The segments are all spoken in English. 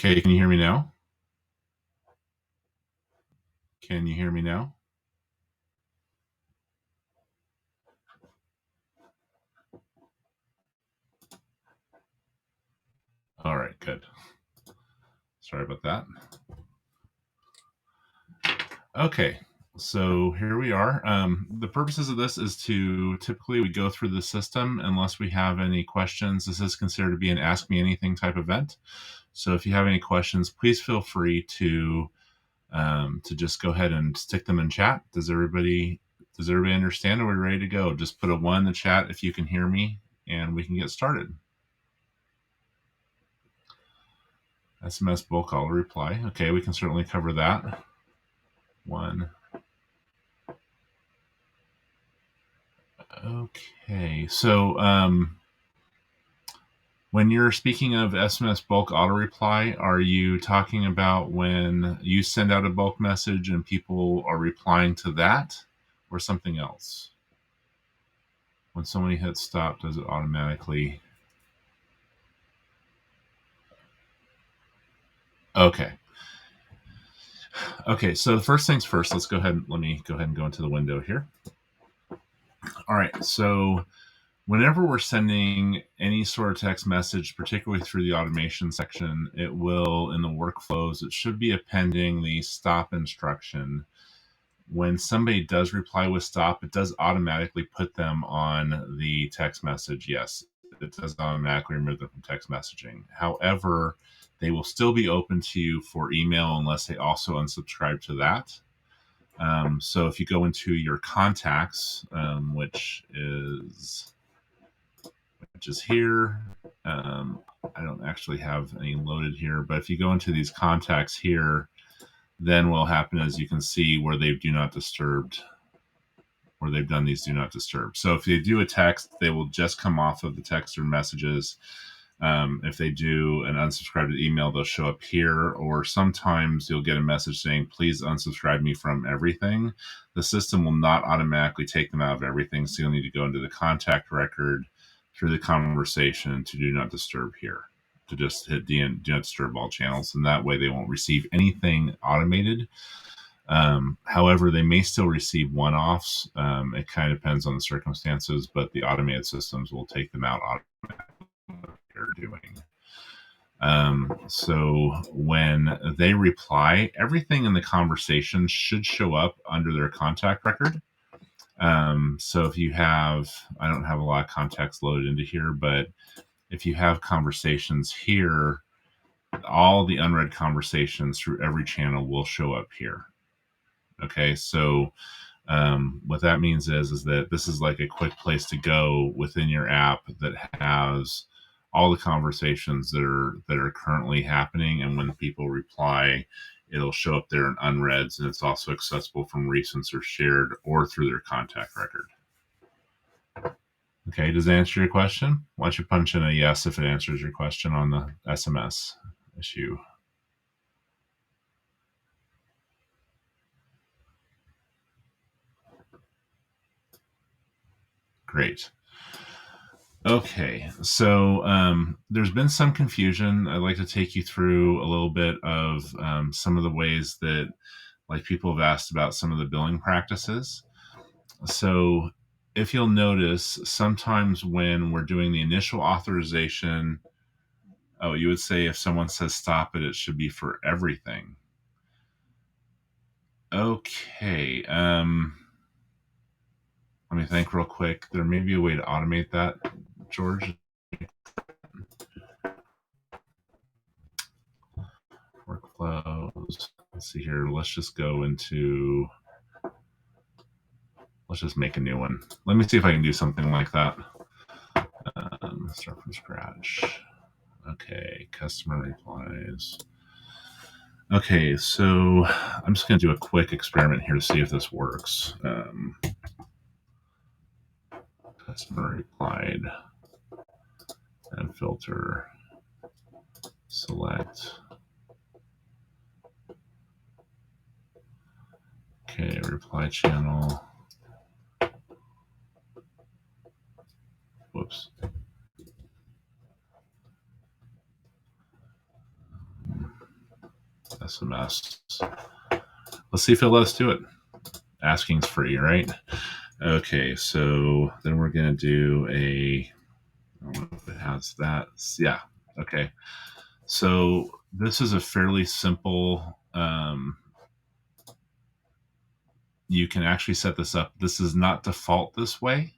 Okay, can you hear me now? Can you hear me now? All right, good. Sorry about that. Okay, so here we are. The purposes of this is to typically we go through the system unless we have any questions. This is considered to be an Ask Me Anything type event. So if you have any questions, please feel free to just go ahead and stick them in chat. Does everybody understand? Are we ready to go? Just put a 1 in the chat if you can hear me, and we can get started. SMS bulk auto reply. Okay, we can certainly cover that. 1. Okay, so when you're speaking of SMS bulk auto reply, are you talking about when you send out a bulk message and people are replying to that, or something else? When somebody hits stop, does it automatically? Okay. Okay, so the first things first, let me go ahead and go into the window here. All right, so whenever we're sending any sort of text message, particularly through the automation section, it will, in the workflows, it should be appending the stop instruction. When somebody does reply with stop, it does automatically put them on the text message. Yes, it does automatically remove them from text messaging. However, they will still be open to you for email unless they also unsubscribe to that. So if you go into your contacts, which is here, I don't actually have any loaded here, but if you go into these contacts here, then what will happen is you can see where they've do not disturbed, where they've done these do not disturb. So if they do a text, they will just come off of the text or messages. If they do an unsubscribed email, they'll show up here, or sometimes you'll get a message saying, please unsubscribe me from everything. The system will not automatically take them out of everything, so you'll need to go into the contact record through the conversation to do not disturb here, to just hit do not disturb all channels, and that way they won't receive anything automated. However, they may still receive one-offs. It kind of depends on the circumstances, but the automated systems will take them out automatically. They're doing. So when they reply, everything in the conversation should show up under their contact record. So if you have, I don't have a lot of context loaded into here, but if you have conversations here, all the unread conversations through every channel will show up here. Okay, so what that means is that this is like a quick place to go within your app that has all the conversations that are currently happening, and when people reply, it'll show up there in unreads, and it's also accessible from recents or shared or through their contact record. Okay, does that answer your question? Why don't you punch in a yes if it answers your question on the SMS issue? Great. Okay, so there's been some confusion. I'd like to take you through a little bit of some of the ways that, like, people have asked about some of the billing practices. So if you'll notice, sometimes when we're doing the initial authorization, you would say if someone says stop it, it should be for everything. Okay. Let me think real quick. There may be a way to automate that, George. Workflows. Let's see here. Let's just go into. Let's just make a new one. Let me see if I can do something like that. Start from scratch. Okay, customer replies. Okay, so I'm just going to do a quick experiment here to see if this works. Customer replied and filter, select. Okay, reply channel. Whoops. SMS. Let's see if it'll let us do it. Asking's free, right? Okay, so then we're going to do I don't know if it has that. Yeah, okay. So this is a fairly simple, you can actually set this up. This is not default this way.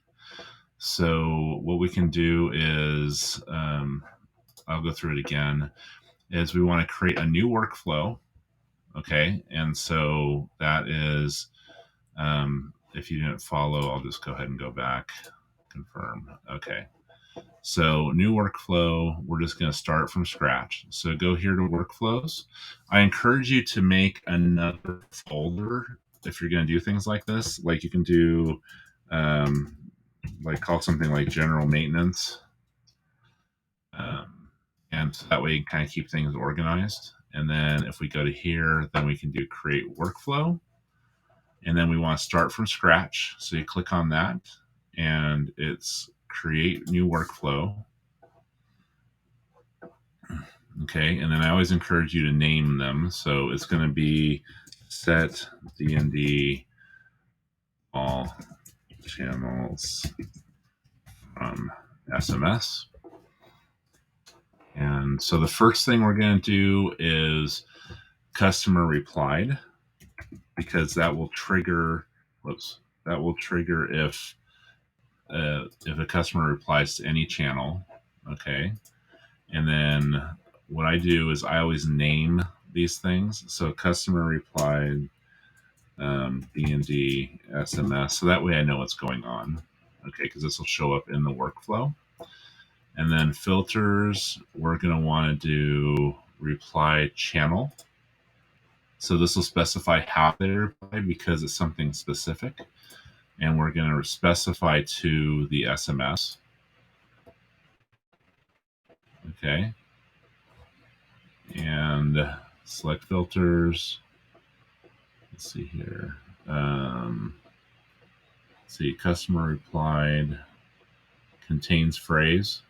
So what we can do is, I'll go through it again, is we want to create a new workflow. Okay, and so that is, if you didn't follow, I'll just go ahead and go back, confirm. Okay, so new workflow, we're just going to start from scratch. So go here to workflows. I encourage you to make another folder if you're going to do things like this. Like you can do, like call something like general maintenance. And so that way you kind of keep things organized. And then if we go to here, then we can do create workflow. And then we want to start from scratch. So you click on that and it's create new workflow. Okay, and then I always encourage you to name them. So it's going to be set DND all channels from SMS. And so the first thing we're going to do is customer replied, because that will trigger, if a customer replies to any channel. Okay, and then what I do is I always name these things. So customer replied DND SMS. So that way I know what's going on. Okay, because this will show up in the workflow. And then filters, we're going to want to do reply channel. So this will specify how they reply because it's something specific. And we're going to specify to the SMS. Okay. And select filters. Let's see here. Let's see, customer replied contains phrase.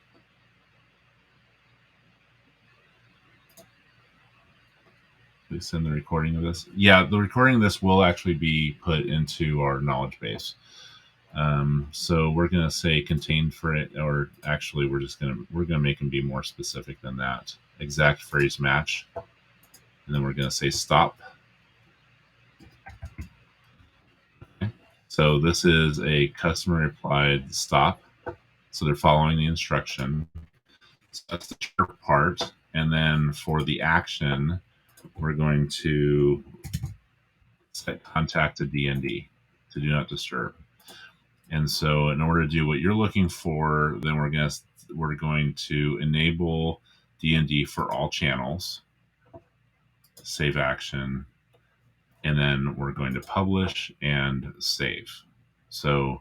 They send the recording of this. Yeah, the recording of this will actually be put into our knowledge base. So we're going to say contain for it, or actually we're going to make them be more specific than that. Exact phrase match. And then we're going to say stop. Okay. So this is a customer replied stop. So they're following the instruction. So that's the trigger part. And then for the action, we're going to set contact to DND, to do not disturb. And so in order to do what you're looking for, then we're going to enable DND for all channels, save action, and then we're going to publish and save. So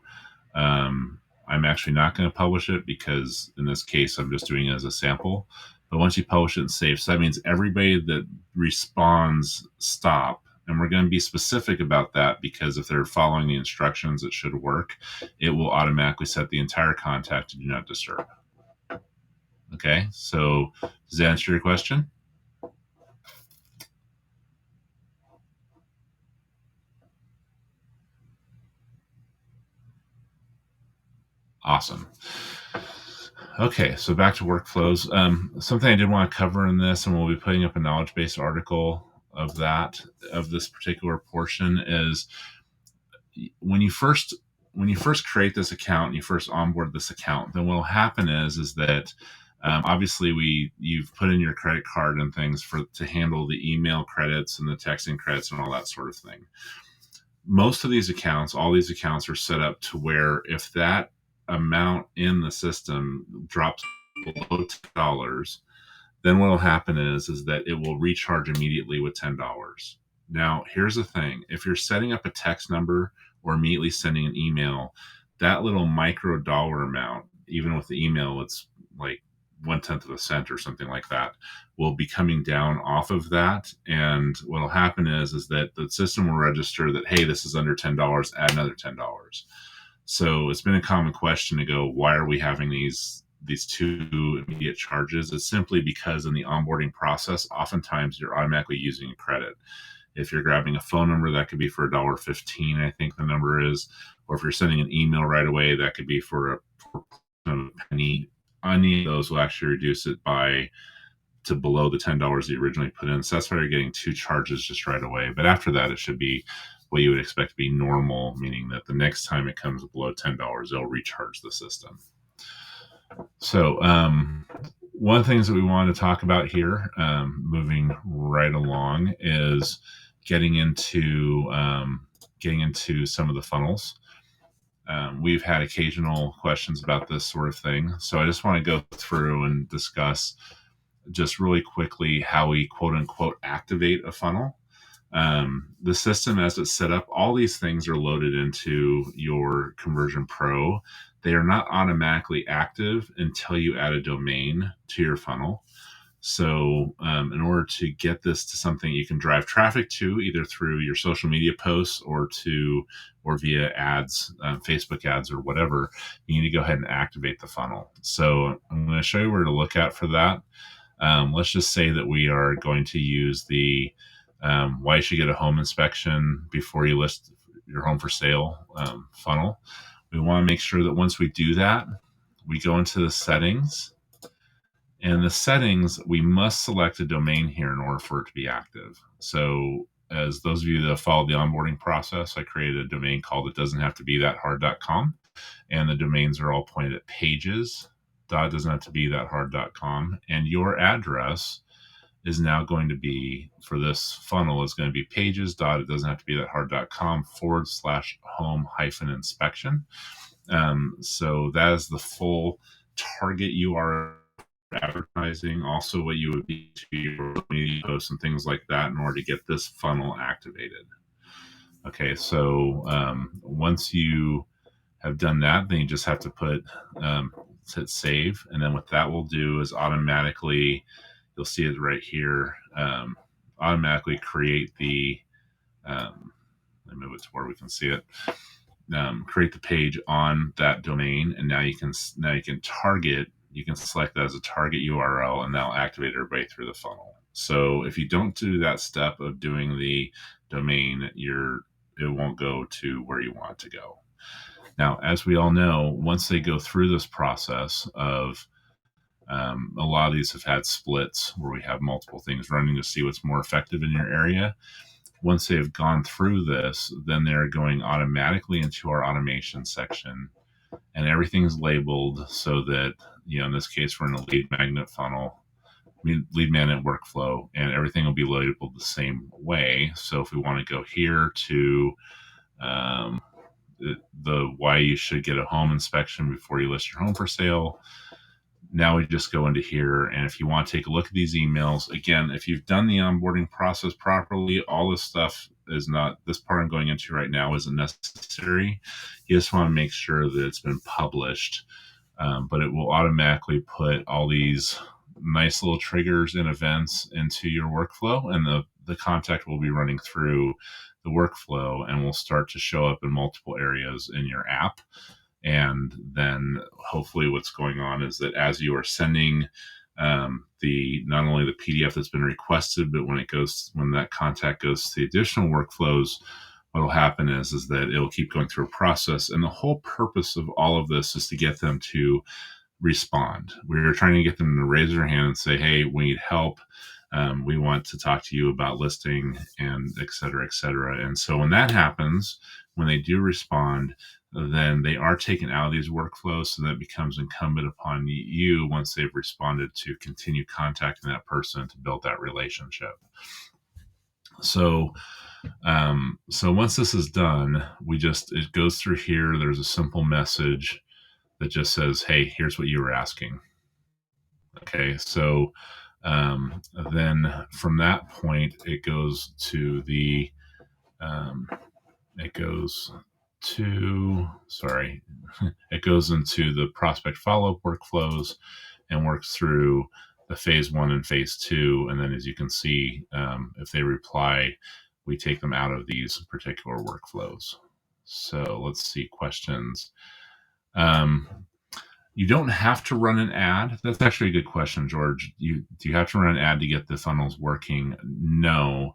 I'm actually not going to publish it because in this case, I'm just doing it as a sample. But once you publish it and save, so that means everybody that responds stop. And we're going to be specific about that because if they're following the instructions, it should work. It will automatically set the entire contact to do not disturb. Okay, so does that answer your question? Awesome. Okay, so back to workflows. Something I did want to cover in this, and we'll be putting up a knowledge base article of this particular portion, is when you first create this account and you first onboard this account, then what will happen is that obviously you've put in your credit card and things to handle the email credits and the texting credits and all that sort of thing. Most of these accounts, all these accounts are set up to where if that amount in the system drops below $10, then what will happen is that it will recharge immediately with $10. Now, here's the thing. If you're setting up a text number or immediately sending an email, that little micro dollar amount, even with the email, it's like 1/10 of a cent or something like that, will be coming down off of that. And what will happen is that the system will register that, hey, this is under $10, add another $10. So it's been a common question to go, why are we having these these two immediate charges, it's simply because in the onboarding process, oftentimes you're automatically using a credit. If you're grabbing a phone number, that could be for $1.15, I think the number is. Or if you're sending an email right away, that could be for a penny. Any of those will actually reduce it to below the $10 you originally put in. So that's why you're getting two charges just right away. But after that, it should be what you would expect to be normal, meaning that the next time it comes below $10, it'll recharge the system. So one of the things that we want to talk about here, moving right along, is getting into some of the funnels. We've had occasional questions about this sort of thing, so I just want to go through and discuss just really quickly how we quote unquote activate a funnel. The system as it's set up, all these things are loaded into your Conversion Pro. They are not automatically active until you add a domain to your funnel. So in order to get this to something you can drive traffic to, either through your social media posts or via ads, Facebook ads or whatever, you need to go ahead and activate the funnel. So I'm going to show you where to look at for that. Let's just say that we are going to use the why you should get a home inspection before you list your home for sale funnel. We want to make sure that once we do that, we go into the settings. And the settings, we must select a domain here in order for it to be active. So as those of you that have followed the onboarding process, I created a domain called it doesn't have to be that hard.com. And the domains are all pointed at pages. Doesn't have to be that hard.com. And your address is now going to be, for this funnel, is going to be pages. It doesn't have to be that hard.com /home-inspection. So that is the full target URL advertising, also what you would be to your media posts and things like that in order to get this funnel activated. Okay, so once you have done that, then you just have to hit save, and then what that will do is automatically, you'll see it right here, automatically create the let me move it to where we can see it. Create the page on that domain, and now you can target. You can select that as a target URL, and that'll activate everybody through the funnel. So if you don't do that step of doing the domain, it won't go to where you want it to go. Now, as we all know, once they go through this process of a lot of these have had splits where we have multiple things running to see what's more effective in your area. Once they've gone through this, then they're going automatically into our automation section, and everything's labeled so that, in this case, we're in a lead magnet funnel, lead magnet workflow, and everything will be labeled the same way. So if we want to go here to the why you should get a home inspection before you list your home for sale, now we just go into here, and if you want to take a look at these emails, again, if you've done the onboarding process properly, all this stuff is not, this part I'm going into right now isn't necessary. You just want to make sure that it's been published, but it will automatically put all these nice little triggers and events into your workflow, and the contact will be running through the workflow and will start to show up in multiple areas in your app. And then hopefully what's going on is that as you are sending not only the PDF that's been requested, but when that contact goes to the additional workflows, what will happen is that it'll keep going through a process. And the whole purpose of all of this is to get them to respond. We're trying to get them to raise their hand and say, hey, we need help. We want to talk to you about listing, and et cetera, et cetera. And so when that happens, when they do respond, then they are taken out of these workflows, so that it becomes incumbent upon you, once they've responded, to continue contacting that person to build that relationship. So once this is done, it goes through here. There's a simple message that just says, hey, here's what you were asking. Okay, so then from that point, it goes into the prospect follow-up workflows and works through the phase 1 and phase 2. And then, as you can see, if they reply, we take them out of these particular workflows. So let's see questions. You don't have to run an ad. That's actually a good question, George. Do you have to run an ad to get the funnels working? No.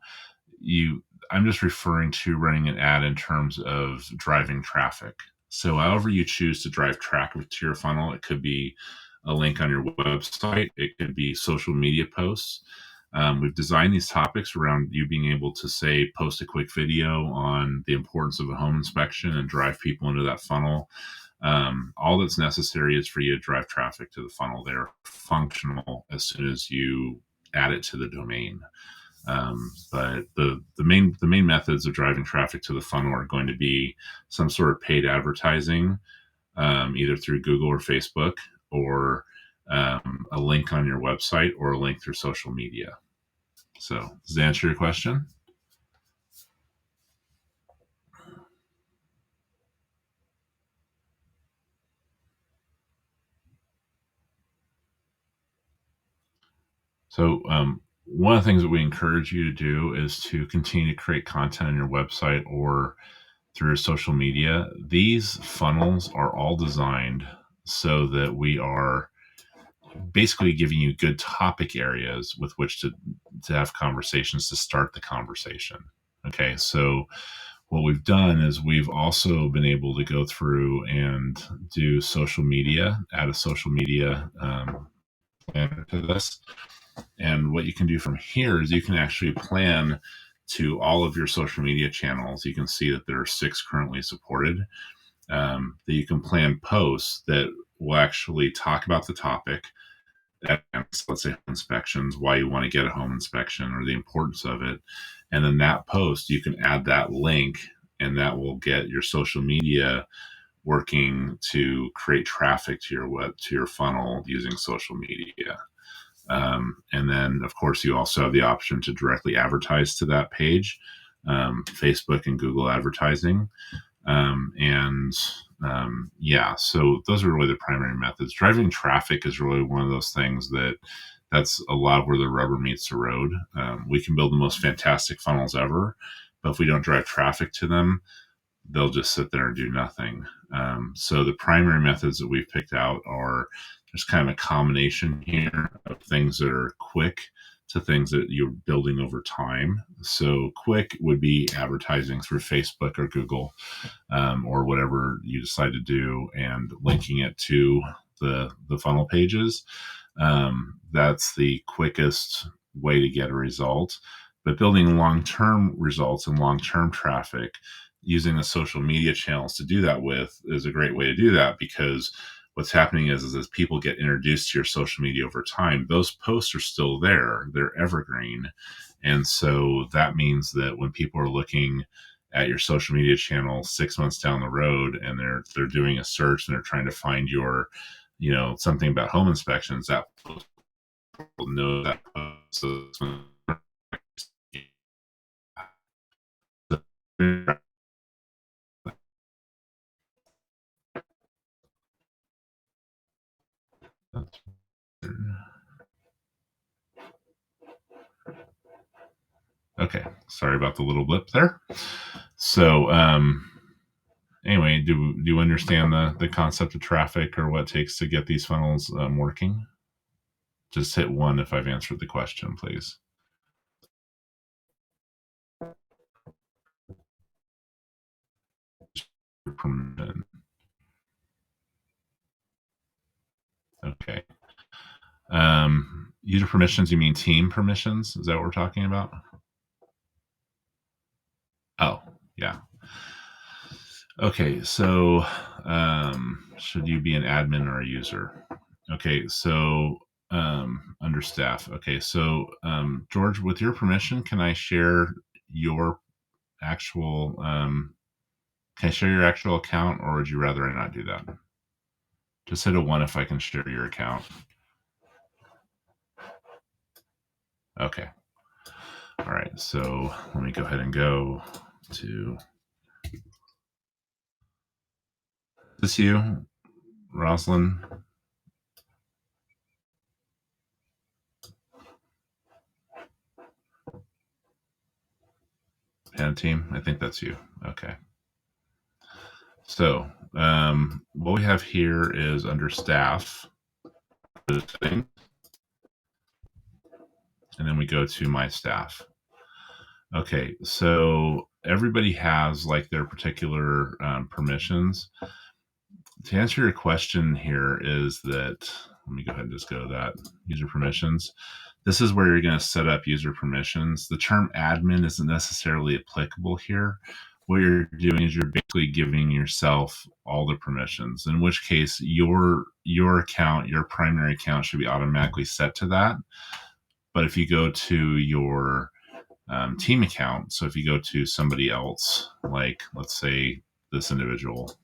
You I'm just referring to running an ad in terms of driving traffic. So however you choose to drive traffic to your funnel, it could be a link on your website, it could be social media posts. We've designed these topics around you being able to say post a quick video on the importance of a home inspection and drive people into that funnel. All that's necessary is for you to drive traffic to the funnel. They're functional as soon as you add it to the domain. But the main methods of driving traffic to the funnel are going to be some sort of paid advertising, either through Google or Facebook, or a link on your website, or a link through social media. So, does that answer your question? So, one of the things that we encourage you to do is to continue to create content on your website or through social media. These funnels are all designed so that we are basically giving you good topic areas with which to have conversations to start the conversation. Okay, so what we've done is we've also been able to go through and do social media, add a social media planner to this. And what you can do from here is you can actually plan to all of your social media channels. You can see that there are 6 currently supported. That you can plan posts that will actually talk about the topic, let's say inspections, why you want to get a home inspection or the importance of it. And then that post, you can add that link, and that will get your social media working to create traffic to your to your funnel using social media. And then, of course, you also have the option to directly advertise to that page, Facebook and Google advertising. And yeah, so those are really the primary methods. Driving traffic is really one of those things that's a lot where the rubber meets the road. We can build the most fantastic funnels ever, but if we don't drive traffic to them, they'll just sit there and do nothing. So the primary methods that we've picked out are just kind of a combination here of things that are quick to things that you're building over time. So quick would be advertising through Facebook or Google, or whatever you decide to do, and linking it to the funnel pages. That's the quickest way to get a result. But building long-term results and long-term traffic using the social media channels to do that with is a great way to do that, because what's happening is as people get introduced to your social media over time, those posts are still there. They're evergreen. And so that means that when people are looking at your social media channel 6 months down the road and they're doing a search and they're trying to find your, something about home inspections, that post will know that post. Okay, sorry about the little blip there. So, anyway, do you understand the concept of traffic or what it takes to get these funnels working? Just hit 1 if I've answered the question, please. Permission. Okay. User permissions, you mean team permissions? Is that what we're talking about? Oh, yeah. Okay, so should you be an admin or a user? Okay, so under staff. Okay, so George, with your permission, can I share your actual can I share your actual account, or would you rather I not do that? Just hit a 1 if I can share your account. Okay. All right, so let me go ahead and go to this you, Roslyn, Pan Team. I think that's you. Okay. So what we have here is under staff, and then we go to my staff. Okay, so everybody has like their particular permissions. To answer your question here is that, let me go ahead and just go to that, user permissions. This is where you're going to set up user permissions. The term admin isn't necessarily applicable here. What you're doing is you're basically giving yourself all the permissions, in which case your account, your primary account should be automatically set to that. But if you go to your team account, so if you go to somebody else, like let's say this individual,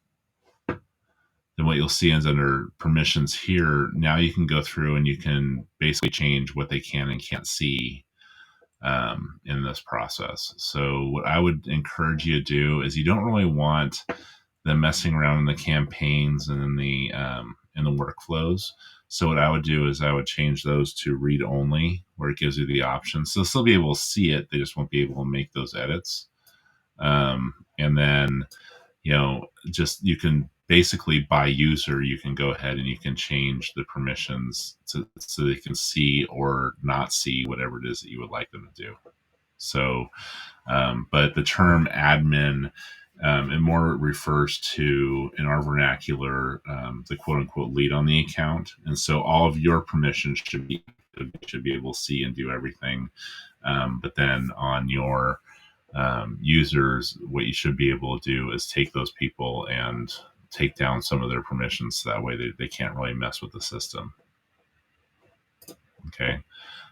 then what you'll see is under permissions here, now you can go through and you can basically change what they can and can't see in this process. So what I would encourage you to do is, you don't really want them messing around in the campaigns and in the workflows. So what I would do is I would change those to read only, where it gives you the option. So they'll still be able to see it. They just won't be able to make those edits. And then, just you can basically by user, you can go ahead and you can change the permissions so they can see or not see whatever it is that you would like them to do. So, but the term admin, it more refers to, in our vernacular, the quote unquote lead on the account. And so all of your permissions should be able to see and do everything. But then on your users, what you should be able to do is take those people and take down some of their permissions. So that way they can't really mess with the system. Okay.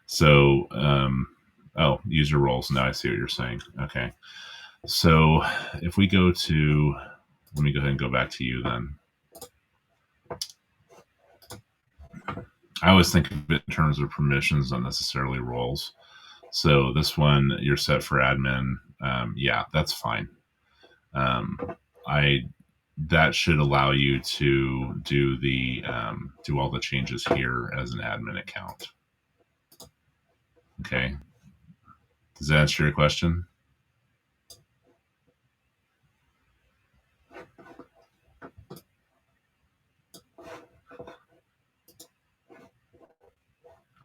So, user roles. Now I see what you're saying. Okay. So if we go to, let me go ahead and go back to you then. I always think of it in terms of permissions, not necessarily roles. So this one, you're set for admin. Yeah, that's fine. That should allow you to do do all the changes here as an admin account. Okay. Does that answer your question?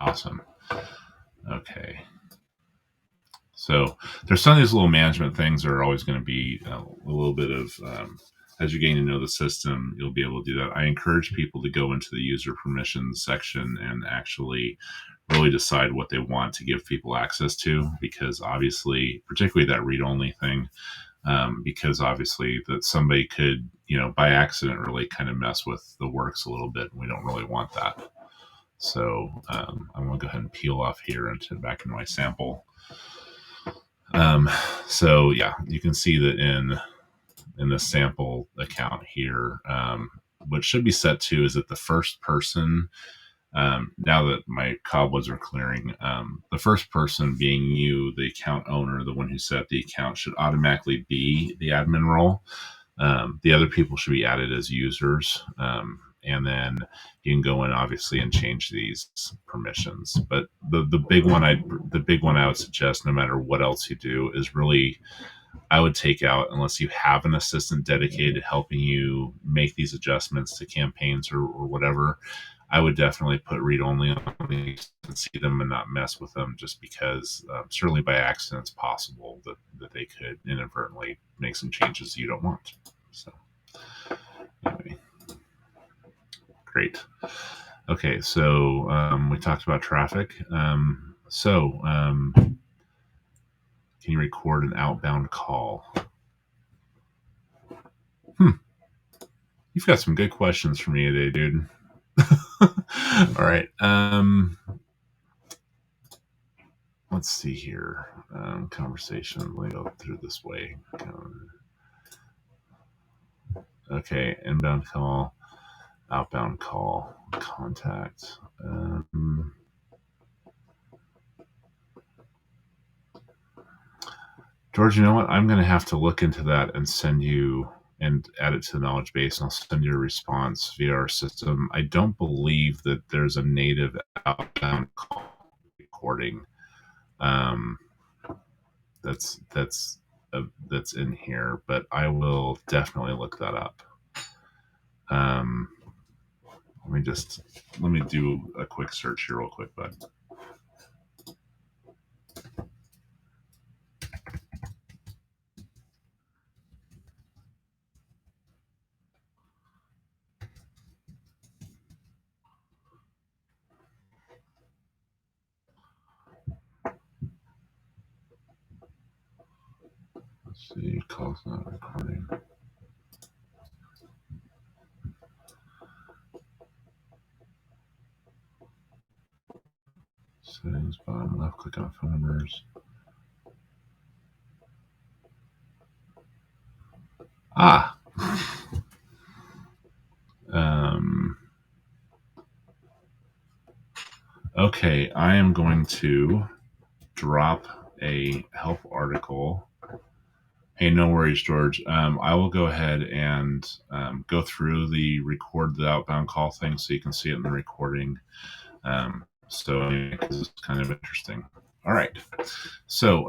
Awesome. Okay. So there's some of these little management things that are always going to be a little bit of, as you're getting to know the system, you'll be able to do that. I encourage people to go into the user permissions section and actually really decide what they want to give people access to, because obviously, particularly that read-only thing, because obviously that somebody could, by accident really kind of mess with the works a little bit. And we don't really want that. So I'm going to go ahead and peel off here and back into my sample. So yeah, you can see that in the sample account here, what should be set to is that the first person, now that my cobwebs are clearing, the first person being you, the account owner, the one who set up the account, should automatically be the admin role. The other people should be added as users. And then you can go in obviously and change these permissions. But the big one I would suggest, no matter what else you do, is really, I would take out, unless you have an assistant dedicated to helping you make these adjustments to campaigns or whatever, I would definitely put read only on these and see them and not mess with them, just because certainly by accident it's possible that they could inadvertently make some changes you don't want. So anyway, great. Okay, so we talked about traffic. Can you record an outbound call? You've got some good questions for me today, dude. All right. Let's see here. Conversation. Let me go through this way. Okay. Inbound call, outbound call, contact. George, you know what? I'm going to have to look into that and send you and add it to the knowledge base, and I'll send you a response via our system. I don't believe that there's a native outbound call recording that's in here, but I will definitely look that up. Um, let me do a quick search here real quick, bud. Let's see, call's not recording. Settings, bottom left, click on phone numbers. Ah. Okay, I am going to drop a help article. Hey, no worries, George. I will go ahead and go through the record the outbound call thing so you can see it in the recording. Because it's kind of interesting. All right. So,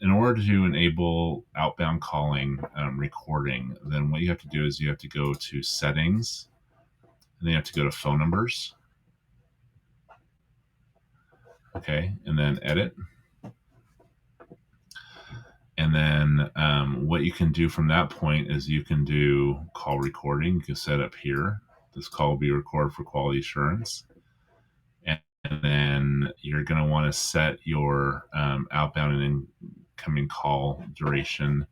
in order to enable outbound calling recording, then what you have to do is you have to go to settings, and then you have to go to phone numbers. Okay, and then edit. And then what you can do from that point is you can do call recording. You can set up here. This call will be recorded for quality assurance. And then you're going to want to set your outbound and incoming call duration.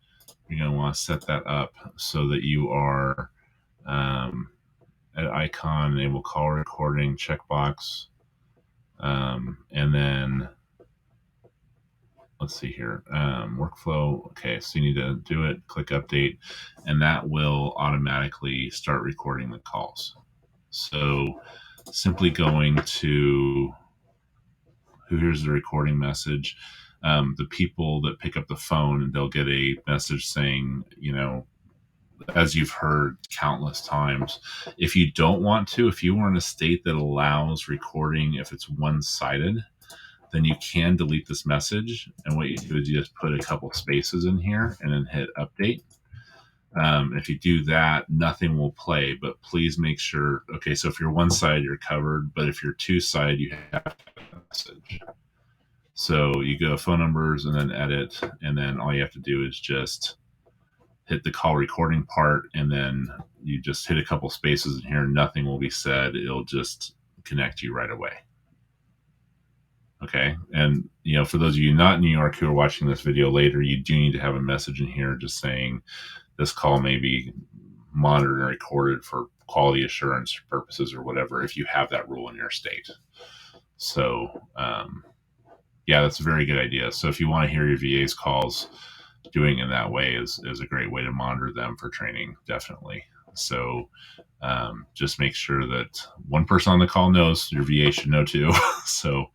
You're going to want to set that up so that you are at icon, enable call recording, checkbox. And then let's see here, workflow. Okay, so you need to do it, click update, and that will automatically start recording the calls. So simply going to here's the recording message. The people that pick up the phone, they'll get a message saying, as you've heard countless times, if you don't want to, if you are in a state that allows recording, if it's one-sided, then you can delete this message. And what you do is you just put a couple spaces in here and then hit update. If you do that, nothing will play, but please make sure. Okay, so if you're one side, you're covered, but if you're two side, you have to have a message. So you go phone numbers and then edit, and then all you have to do is just hit the call recording part, and then you just hit a couple spaces in here. Nothing will be said. It'll just connect you right away. Okay. And, for those of you not in New York who are watching this video later, you do need to have a message in here just saying this call may be monitored and recorded for quality assurance purposes or whatever, if you have that rule in your state. So, yeah, that's a very good idea. So if you want to hear your VA's calls, doing it that way is a great way to monitor them for training, definitely. So just make sure that one person on the call knows, your VA should know too. So,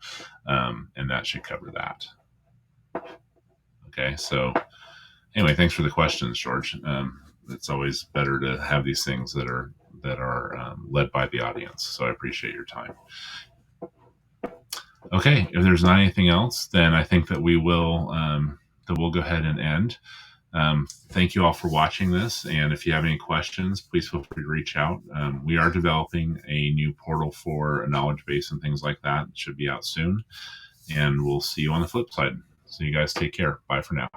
and that should cover that. Okay. So anyway, thanks for the questions, George. It's always better to have these things that are led by the audience. So I appreciate your time. Okay. If there's not anything else, then I think that we'll go ahead and end. Thank you all for watching this. And if you have any questions, please feel free to reach out. We are developing a new portal for a knowledge base and things like that. It should be out soon. And we'll see you on the flip side. So you guys take care. Bye for now.